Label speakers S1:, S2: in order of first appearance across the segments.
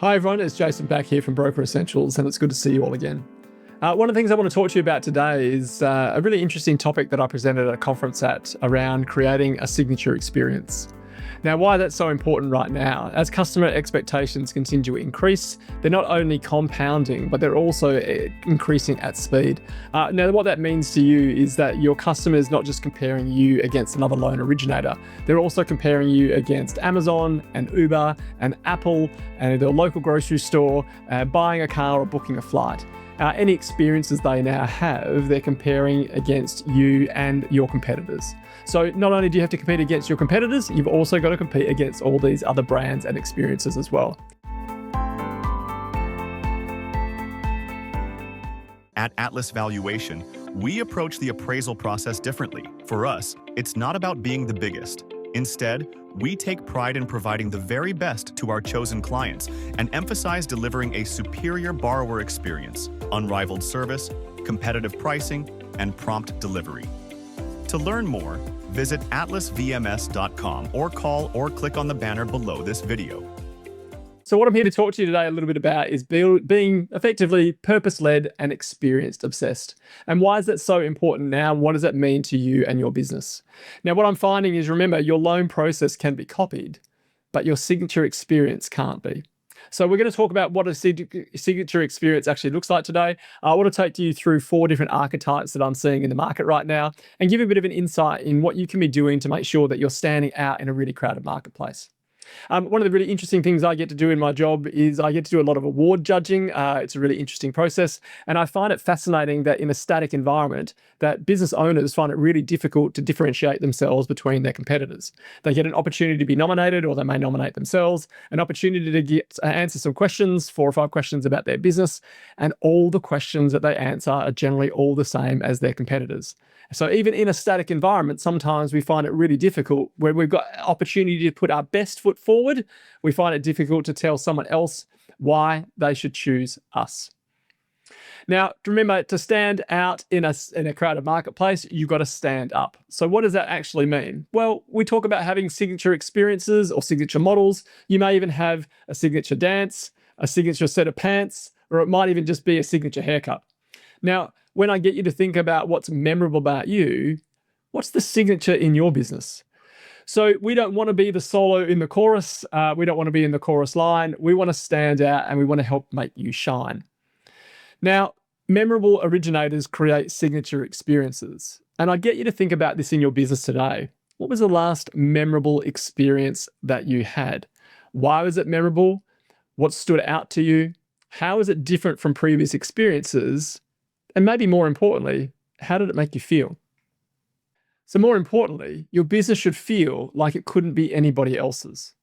S1: Hi everyone, it's Jason back here from Broker Essentials, and it's good to see you all again. One of the things I want to talk to you about today is a really interesting topic that I presented at a conference around creating a signature experience. Now, why that's so important right now, as customer expectations continue to increase, they're not only compounding, but they're also increasing at speed. Now, what that means to you is that your customer is not just comparing you against another loan originator, they're also comparing you against Amazon and Uber and Apple and the local grocery store, buying a car or booking a flight. Any experiences they now have, they're comparing against you and your competitors. So not only do you have to compete against your competitors, you've also got to compete against all these other brands and experiences as well.
S2: At Atlas Valuation, we approach the appraisal process differently. For us, it's not about being the biggest. Instead, we take pride in providing the very best to our chosen clients and emphasize delivering a superior borrower experience, unrivaled service, competitive pricing, and prompt delivery. To learn more, visit atlasvms.com or call or click on the banner below this video.
S1: So what I'm here to talk to you today a little bit about is being effectively purpose-led and experience-obsessed. And why is that so important now? What does that mean to you and your business? Now, what I'm finding is, remember, your loan process can be copied, but your signature experience can't be. So we're going to talk about what a signature experience actually looks like today. I want to take you through 4 different archetypes that I'm seeing in the market right now and give you a bit of an insight in what you can be doing to make sure that you're standing out in a really crowded marketplace. One of the really interesting things I get to do in my job is I get to do a lot of award judging. It's a really interesting process. And I find it fascinating that in a static environment, that business owners find it really difficult to differentiate themselves between their competitors. They get an opportunity to be nominated, or they may nominate themselves, an opportunity to get answer some questions, 4 or 5 questions about their business. And all the questions that they answer are generally all the same as their competitors. So even in a static environment, sometimes we find it really difficult where we've got opportunity to put our best foot forward. We find it difficult to tell someone else why they should choose us. Now, remember, to stand out in a crowded marketplace, you've got to stand up. So what does that actually mean? Well, we talk about having signature experiences or signature models. You may even have a signature dance, a signature set of pants, or it might even just be a signature haircut. Now, when I get you to think about what's memorable about you, what's the signature in your business? So we don't want to be the solo in the chorus. We don't want to be in the chorus line. We want to stand out and we want to help make you shine. Now, memorable originators create signature experiences. And I get you to think about this in your business today. What was the last memorable experience that you had? Why was it memorable? What stood out to you? How is it different from previous experiences? And maybe more importantly, how did it make you feel? So more importantly, your business should feel like it couldn't be anybody else's.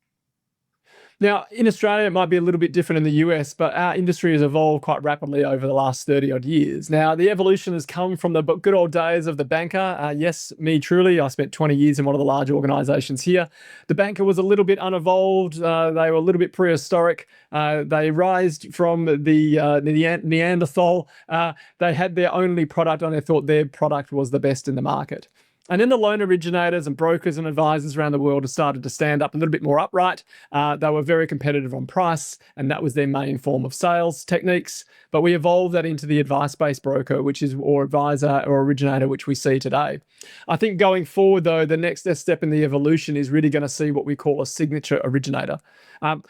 S1: Now, in Australia, it might be a little bit different in the US, but our industry has evolved quite rapidly over the last 30 odd years. Now, the evolution has come from the good old days of the banker. Yes, me truly, I spent 20 years in one of the large organizations here. The banker was a little bit unevolved. They were a little bit prehistoric. They rised from the Neanderthal. They had their only product and they thought their product was the best in the market. And then the loan originators and brokers and advisors around the world have started to stand up a little bit more upright. They were very competitive on price, and that was their main form of sales techniques. But we evolved that into the advice-based broker, or advisor or originator, which we see today. I think going forward, though, the next step in the evolution is really going to see what we call a signature originator,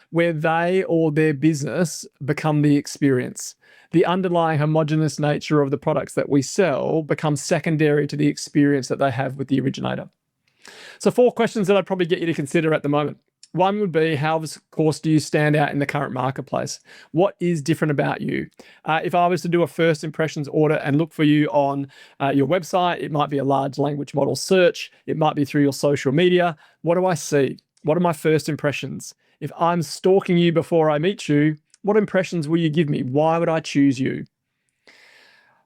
S1: where they or their business become the experience. The underlying homogenous nature of the products that we sell becomes secondary to the experience that they have with the originator. So 4 questions that I'd probably get you to consider at the moment. One would be, how, of course, do you stand out in the current marketplace? What is different about you? If I was to do a first impressions audit and look for you on your website, it might be a large language model search. It might be through your social media. What do I see? What are my first impressions? If I'm stalking you before I meet you, what impressions will you give me? Why would I choose you?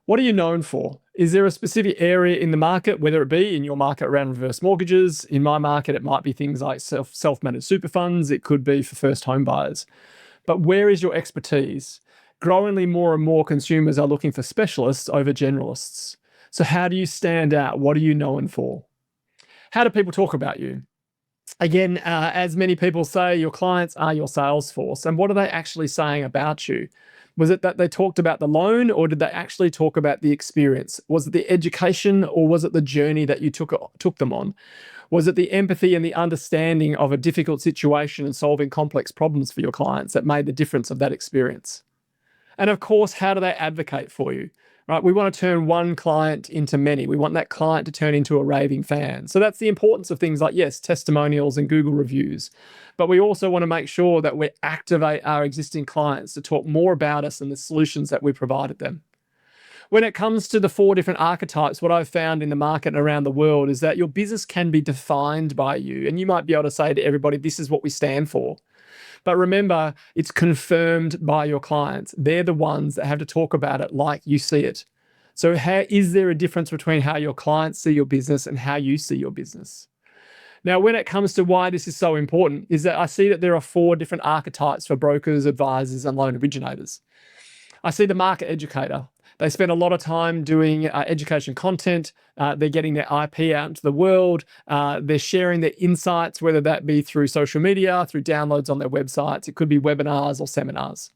S1: What are you known for? Is there a specific area in the market, whether it be in your market around reverse mortgages? In my market, it might be things like self-managed super funds. It could be for first home buyers. But where is your expertise? Growingly, more and more consumers are looking for specialists over generalists. So how do you stand out? What are you known for? How do people talk about you? Again, as many people say, your clients are your sales force. And what are they actually saying about you? Was it that they talked about the loan, or did they actually talk about the experience? Was it the education, or was it the journey that you took them on? Was it the empathy and the understanding of a difficult situation and solving complex problems for your clients that made the difference of that experience? And of course, how do they advocate for you? Right? We want to turn one client into many. We want that client to turn into a raving fan. So that's the importance of things like, yes, testimonials and Google reviews. But we also want to make sure that we activate our existing clients to talk more about us and the solutions that we provided them. When it comes to the 4 different archetypes, what I've found in the market and around the world is that your business can be defined by you. And you might be able to say to everybody, this is what we stand for. But remember, it's confirmed by your clients. They're the ones that have to talk about it like you see it. So is there a difference between how your clients see your business and how you see your business? Now, when it comes to why this is so important, is that I see that there are 4 different archetypes for brokers, advisors, and loan originators. I see the market educator. They spend a lot of time doing education content. They're getting their IP out into the world. They're sharing their insights, whether that be through social media, through downloads on their websites. It could be webinars or seminars.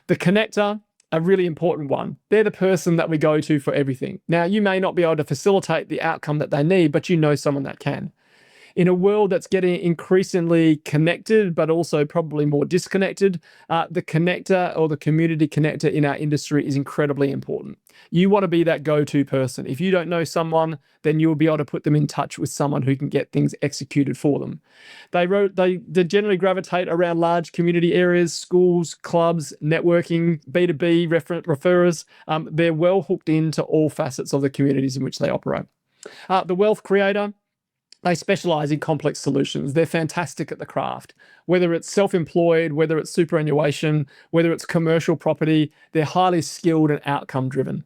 S1: The connector, a really important one. They're the person that we go to for everything. Now, you may not be able to facilitate the outcome that they need, but you know someone that can. In a world that's getting increasingly connected, but also probably more disconnected, the connector or the community connector in our industry is incredibly important. You want to be that go-to person. If you don't know someone, then you'll be able to put them in touch with someone who can get things executed for them. They generally gravitate around large community areas, schools, clubs, networking, B2B referrers. They're well hooked into all facets of the communities in which they operate. The wealth creator, they specialize in complex solutions. They're fantastic at the craft. Whether it's self-employed, whether it's superannuation, whether it's commercial property, they're highly skilled and outcome driven.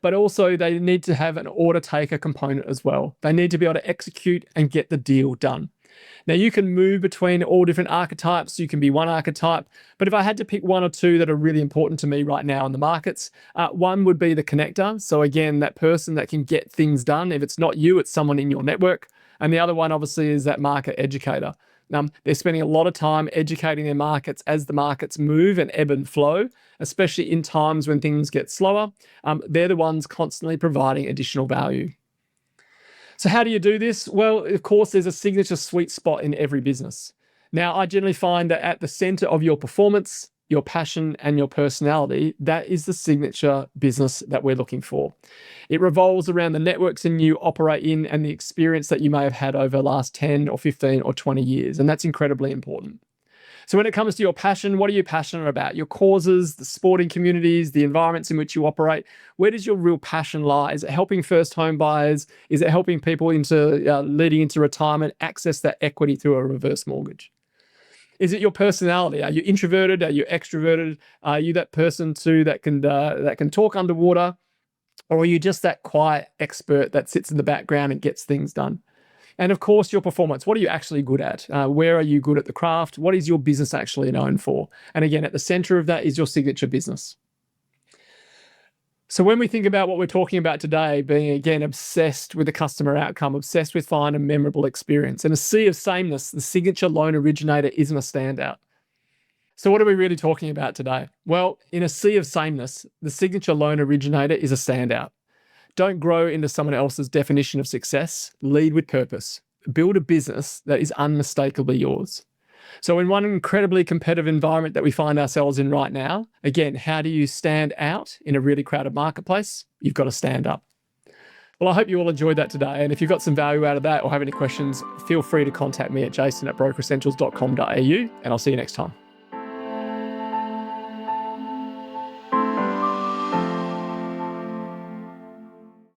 S1: But also they need to have an order taker component as well. They need to be able to execute and get the deal done. Now, you can move between all different archetypes. You can be one archetype. But if I had to pick 1 or 2 that are really important to me right now in the markets, one would be the connector. So again, that person that can get things done. If it's not you, it's someone in your network. And the other one, obviously, is that market educator. They're spending a lot of time educating their markets as the markets move and ebb and flow, especially in times when things get slower. They're the ones constantly providing additional value. So how do you do this? Well, of course, there's a signature sweet spot in every business. Now, I generally find that at the center of your performance, your passion, and your personality, that is the signature business that we're looking for. It revolves around the networks that you operate in and the experience that you may have had over the last 10 or 15 or 20 years, and that's incredibly important. So when it comes to your passion, what are you passionate about? Your causes, the sporting communities, the environments in which you operate. Where does your real passion lie? Is it helping first home buyers? Is it helping people leading into retirement access that equity through a reverse mortgage? Is it your personality? Are you introverted? Are you extroverted? Are you that person too that can talk underwater? Or are you just that quiet expert that sits in the background and gets things done? And of course, your performance. What are you actually good at? Where are you good at the craft? What is your business actually known for? And again, at the center of that is your signature business. So when we think about what we're talking about today, being again obsessed with the customer outcome, obsessed with finding a memorable experience, in a sea of sameness, the signature loan originator isn't a standout. So what are we really talking about today? Well, in a sea of sameness, the signature loan originator is a standout. Don't grow into someone else's definition of success. Lead with purpose. Build a business that is unmistakably yours. So in one incredibly competitive environment that we find ourselves in right now, again, how do you stand out in a really crowded marketplace? You've got to stand up. Well, I hope you all enjoyed that today. And if you've got some value out of that or have any questions, feel free to contact me at jason@brokeressentials.com.au, and I'll see you next time.